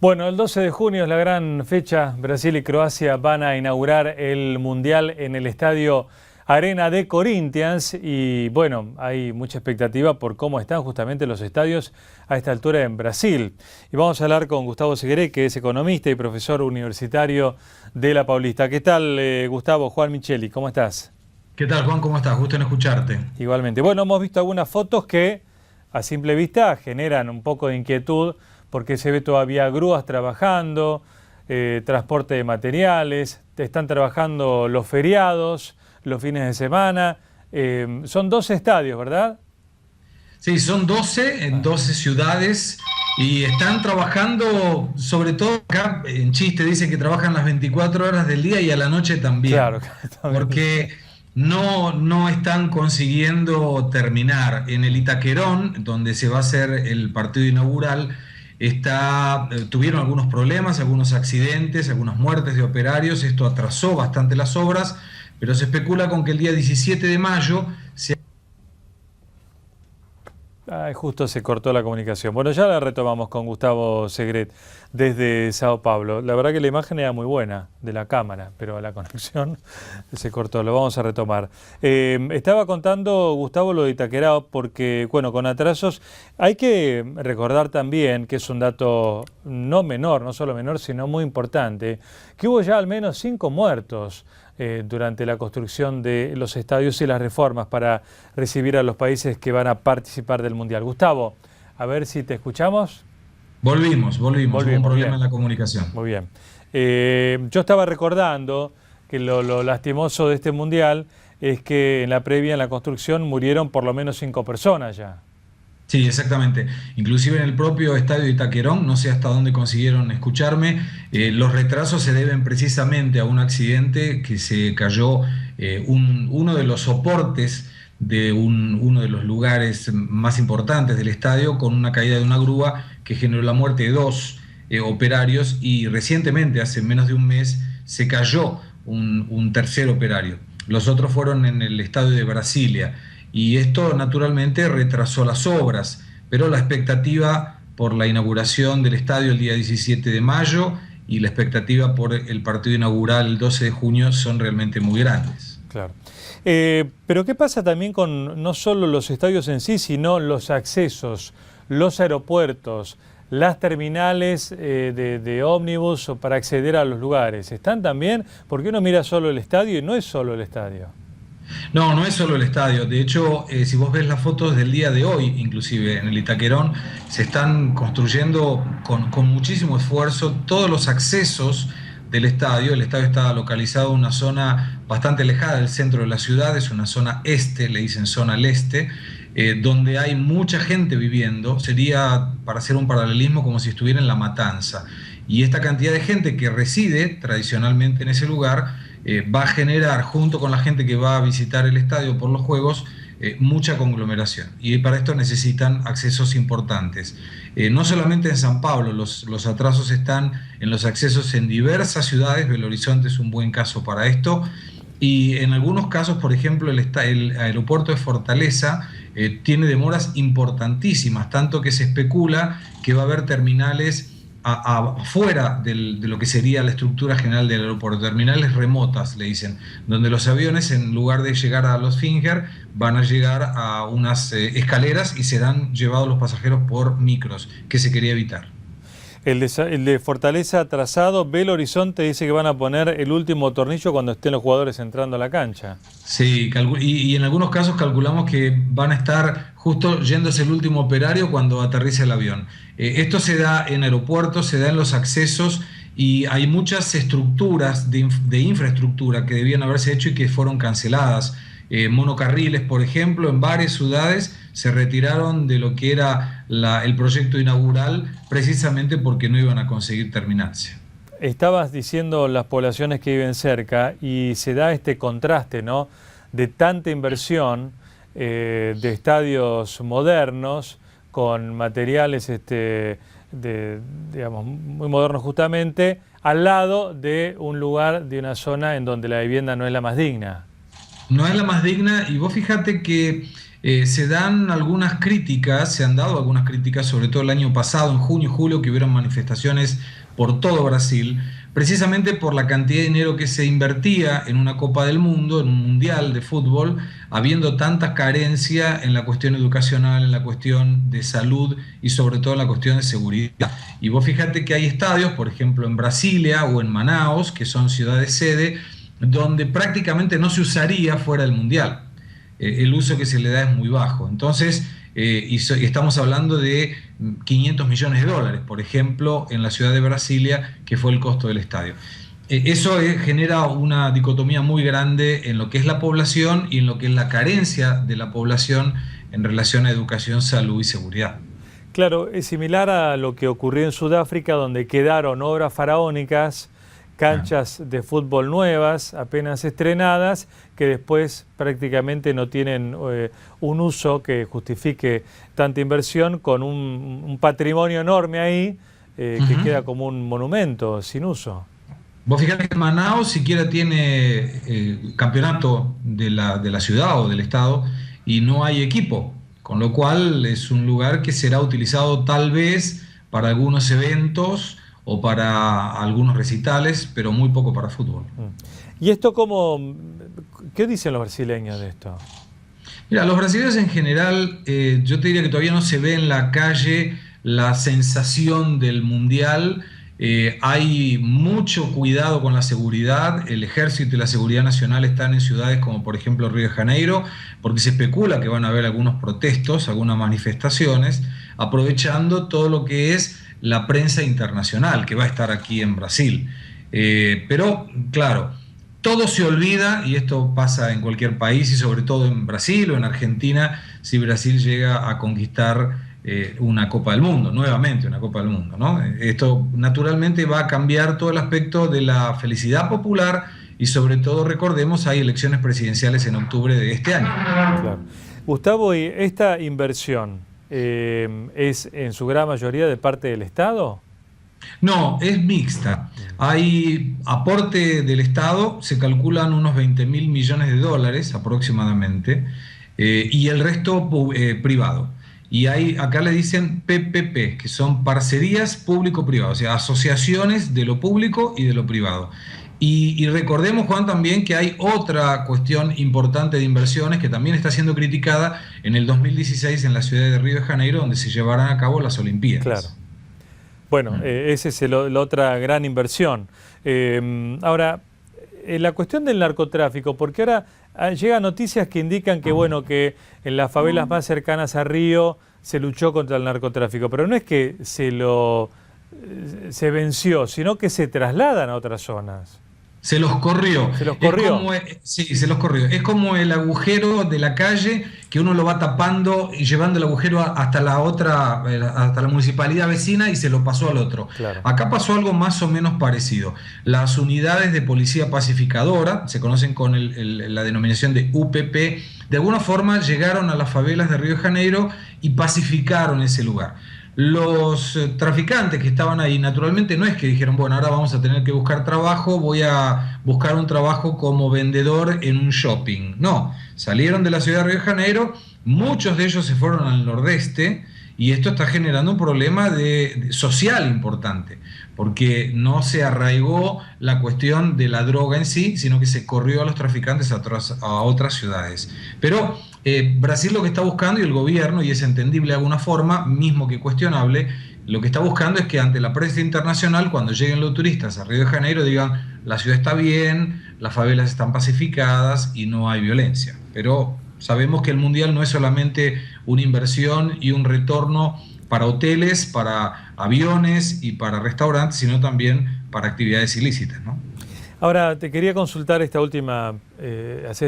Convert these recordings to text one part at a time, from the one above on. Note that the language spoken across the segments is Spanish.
Bueno, el 12 de junio es la gran fecha. Brasil y Croacia van a inaugurar el Mundial en el estadio Arena de Corinthians y bueno, hay mucha expectativa por cómo están justamente los estadios a esta altura en Brasil. Y vamos a hablar con Gustavo Segret, que es economista y profesor universitario de La Paulista. ¿Qué tal, Gustavo? Juan Micheli, ¿cómo estás? ¿Qué tal, Juan? ¿Cómo estás? Gusto en escucharte. Igualmente. Bueno, hemos visto algunas fotos que a simple vista generan un poco de inquietud porque se ve todavía grúas trabajando, transporte de materiales, están trabajando los feriados, los fines de semana. Son 12 estadios, ¿verdad? Sí, son 12 en Ah, 12 ciudades y están trabajando, sobre todo acá en chiste, dicen que trabajan las 24 horas del día y a la noche claro, también, también. porque no están consiguiendo terminar. En el Itaquerón, donde se va a hacer el partido inaugural, tuvieron algunos problemas, algunos accidentes, algunas muertes de operarios. Esto atrasó bastante las obras, pero se especula con que el día 17 de mayo se... Ay, justo se cortó la comunicación. Bueno, ya la retomamos con Gustavo Segret desde Sao Paulo. La verdad que la imagen era muy buena de la cámara, pero la conexión se cortó. Lo vamos a retomar. Estaba contando, Gustavo, lo de Itaquerao, porque, bueno, con atrasos hay que recordar también, que es un dato no menor, no solo menor, sino muy importante, que hubo ya al menos 5 muertos durante la construcción de los estadios y las reformas para recibir a los países que van a participar del Mundial. Gustavo, a ver si te escuchamos. Volvimos, hubo un Volvimos, problema bien, en la comunicación. muy bien. Yo estaba recordando que lo lastimoso de este Mundial es que en la previa, en la construcción, murieron por lo menos 5 personas ya. Sí, exactamente. Inclusive en el propio estadio de Itaquerón, no sé hasta dónde consiguieron escucharme, los retrasos se deben precisamente a un accidente que se cayó uno de los soportes de uno de los lugares más importantes del estadio con una caída de una grúa que generó la muerte de dos operarios y recientemente, hace menos de un mes, se cayó un tercer operario. Los otros fueron en el estadio de Brasilia y esto naturalmente retrasó las obras, pero la expectativa por la inauguración del estadio el día 17 de mayo y la expectativa por el partido inaugural el 12 de junio son realmente muy grandes. Claro. Pero ¿qué pasa también con no solo los estadios en sí, sino los accesos, los aeropuertos, las terminales de ómnibus o para acceder a los lugares? ¿Están también? Porque uno mira solo el estadio y no es solo el estadio. No, no es solo el estadio. De hecho, si vos ves las fotos del día de hoy, inclusive en el Itaquerón, se están construyendo con muchísimo esfuerzo todos los accesos del estadio. El estadio está localizado en una zona bastante alejada del centro de la ciudad, es una zona este, le dicen zona al este, donde hay mucha gente viviendo. Sería, para hacer un paralelismo, como si estuviera en La Matanza. Y esta cantidad de gente que reside tradicionalmente en ese lugar va a generar, junto con la gente que va a visitar el estadio por los juegos, mucha conglomeración. Y para esto necesitan accesos importantes. No solamente en San Pablo, los atrasos están en los accesos en diversas ciudades. Belo Horizonte es un buen caso para esto. Y en algunos casos, por ejemplo, el aeropuerto de Fortaleza tiene demoras importantísimas, tanto que se especula que va a haber terminales afuera de lo que sería la estructura general del aeropuerto, terminales remotas, le dicen, donde los aviones, en lugar de llegar a los Finger, van a llegar a unas escaleras y serán llevados los pasajeros por micros, que se quería evitar. El de Fortaleza atrasado, Belo Horizonte dice que van a poner el último tornillo cuando estén los jugadores entrando a la cancha. Sí, y en algunos casos calculamos que van a estar justo yéndose el último operario cuando aterrice el avión. Esto se da en aeropuertos, se da en los accesos y hay muchas estructuras de infraestructura que debían haberse hecho y que fueron canceladas. Monocarriles, por ejemplo, en varias ciudades se retiraron de lo que era el proyecto inaugural precisamente porque no iban a conseguir terminarse. Estabas diciendo las poblaciones que viven cerca y se da este contraste, ¿no? De tanta inversión de estadios modernos con materiales digamos, muy modernos justamente, al lado de un lugar, de una zona en donde la vivienda no es la más digna. No es la más digna y vos fíjate que Se dan algunas críticas, se han dado algunas críticas, sobre todo el año pasado, en junio y julio, que hubieron manifestaciones por todo Brasil, precisamente por la cantidad de dinero que se invertía en una Copa del Mundo, en un Mundial de fútbol, habiendo tanta carencia en la cuestión educacional, en la cuestión de salud y sobre todo en la cuestión de seguridad. Y vos fíjate que hay estadios, por ejemplo en Brasilia o en Manaus, que son ciudades sede, donde prácticamente no se usaría fuera del Mundial. El uso que se le da es muy bajo. Entonces, estamos hablando de 500 millones de dólares, por ejemplo, en la ciudad de Brasilia, que fue el costo del estadio. Eso genera una dicotomía muy grande en lo que es la población y en lo que es la carencia de la población en relación a educación, salud y seguridad. Claro, es similar a lo que ocurrió en Sudáfrica, donde quedaron obras faraónicas, canchas de fútbol nuevas, apenas estrenadas, que después prácticamente no tienen un uso que justifique tanta inversión, con un patrimonio enorme ahí que queda como un monumento sin uso. Vos fijate que Manaus siquiera tiene campeonato de la ciudad o del estado y no hay equipo, con lo cual es un lugar que será utilizado tal vez para algunos eventos o para algunos recitales, pero muy poco para fútbol. ¿Y esto cómo, qué dicen los brasileños de esto? Mira, los brasileños en general, yo te diría que todavía no se ve en la calle la sensación del mundial. Hay mucho cuidado con la seguridad. El ejército y la seguridad nacional están en ciudades como por ejemplo Río de Janeiro, porque se especula que van a haber algunos protestos, algunas manifestaciones, aprovechando todo lo que es la prensa internacional que va a estar aquí en Brasil. Pero, claro, todo se olvida, y esto pasa en cualquier país, y sobre todo en Brasil o en Argentina, si Brasil llega a conquistar una Copa del Mundo, nuevamente una Copa del Mundo, ¿no? Esto naturalmente va a cambiar todo el aspecto de la felicidad popular y sobre todo, recordemos, hay elecciones presidenciales en octubre de este año. Claro. Gustavo, ¿y esta inversión es en su gran mayoría de parte del Estado? No, es mixta. Hay aporte del Estado, se calculan unos 20.000 millones de dólares aproximadamente, y el resto privado. Y acá le dicen PPP, que son parcerías público-privadas, o sea, asociaciones de lo público y de lo privado. Y recordemos, Juan, también que hay otra cuestión importante de inversiones que también está siendo criticada en el 2016 en la ciudad de Río de Janeiro, donde se llevarán a cabo las Olimpiadas. Claro. Bueno, esa es la otra gran inversión. Ahora, la cuestión del narcotráfico, porque ahora llegan noticias que indican que, bueno, que en las favelas más cercanas a Río se luchó contra el narcotráfico, pero no es que se venció, sino que se trasladan a otras zonas. Se los corrió. Se los corrió. Sí, se los corrió. Es como el agujero de la calle que uno lo va tapando y llevando el agujero hasta la otra, hasta la municipalidad vecina, y se lo pasó al otro. Claro. Acá pasó algo más o menos parecido. Las unidades de policía pacificadora, se conocen con la denominación de UPP, de alguna forma llegaron a las favelas de Río de Janeiro y pacificaron ese lugar. Los traficantes que estaban ahí, naturalmente no es que dijeron, bueno, ahora vamos a tener que buscar trabajo, voy a buscar un trabajo como vendedor en un shopping. No, salieron de la ciudad de Río de Janeiro, muchos de ellos se fueron al nordeste, y esto está generando un problema social importante, porque no se arraigó la cuestión de la droga en sí, sino que se corrió a los traficantes a otras ciudades. Pero Brasil lo que está buscando, y el gobierno, y es entendible de alguna forma, mismo que cuestionable, lo que está buscando es que ante la prensa internacional, cuando lleguen los turistas a Río de Janeiro, digan, la ciudad está bien, las favelas están pacificadas y no hay violencia. Pero sabemos que el Mundial no es solamente una inversión y un retorno para hoteles, para aviones y para restaurantes, sino también para actividades ilícitas, ¿no? Ahora, te quería consultar hacer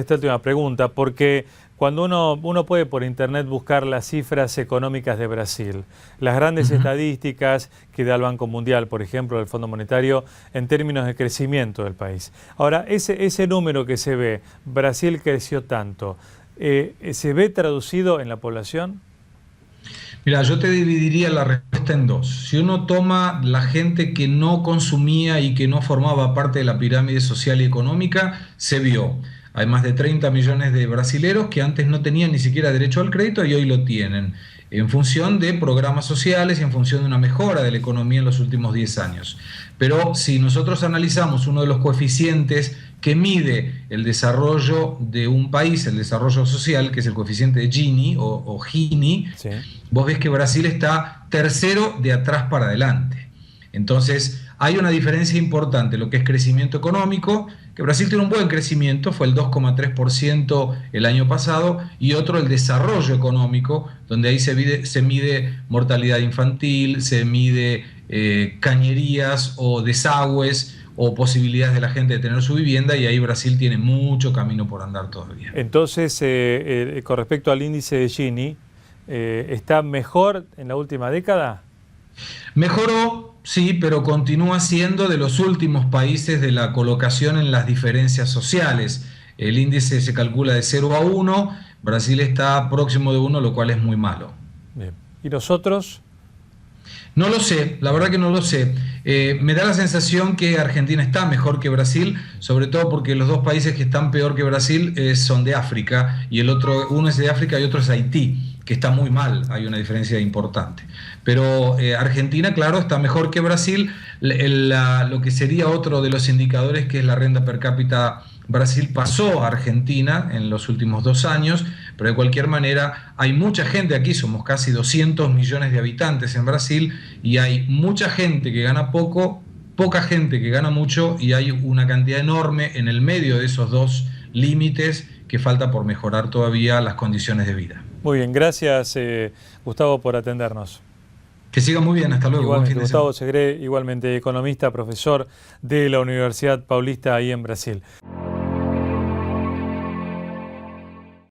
esta última pregunta, porque cuando uno puede por internet buscar las cifras económicas de Brasil, las grandes estadísticas que da el Banco Mundial, por ejemplo, el Fondo Monetario, en términos de crecimiento del país. Ahora, ese número que se ve, Brasil creció tanto, ¿se ve traducido en la población? Mira, yo te dividiría la respuesta en dos. Si uno toma la gente que no consumía y que no formaba parte de la pirámide social y económica, se vio. Hay más de 30 millones de brasileros que antes no tenían ni siquiera derecho al crédito y hoy lo tienen, en función de programas sociales y en función de una mejora de la economía en los últimos 10 años. Pero si nosotros analizamos uno de los coeficientes que mide el desarrollo de un país, el desarrollo social, que es el coeficiente de Gini o Gini, sí, vos ves que Brasil está tercero de atrás para adelante. Entonces, hay una diferencia importante, lo que es crecimiento económico, que Brasil tiene un buen crecimiento, fue el 2,3% el año pasado, y otro el desarrollo económico, donde ahí se mide mortalidad infantil, se mide cañerías o desagües o posibilidades de la gente de tener su vivienda, y ahí Brasil tiene mucho camino por andar todavía. Entonces, con respecto al índice de Gini, ¿está mejor en la última década? Mejoró, sí, pero continúa siendo de los últimos países de la colocación en las diferencias sociales. El índice se calcula de 0 a 1, Brasil está próximo de 1, lo cual es muy malo. Bien. ¿Y nosotros? No lo sé, la verdad que no lo sé. Me da la sensación que Argentina está mejor que Brasil, sobre todo porque los dos países que están peor que Brasil son de África, y uno es de África y otro es Haití, que está muy mal, hay una diferencia importante. Pero Argentina, claro, está mejor que Brasil. Lo que sería otro de los indicadores, que es la renta per cápita, Brasil pasó a Argentina en los últimos 2 años, pero de cualquier manera hay mucha gente aquí, somos casi 200 millones de habitantes en Brasil, y hay mucha gente que gana poco, poca gente que gana mucho, y hay una cantidad enorme en el medio de esos dos límites que falta por mejorar todavía las condiciones de vida. Muy bien, gracias Gustavo por atendernos. Que siga muy bien, hasta luego. Igualmente, buen fin de semana. Gustavo Segret, igualmente economista, profesor de la Universidad Paulista ahí en Brasil.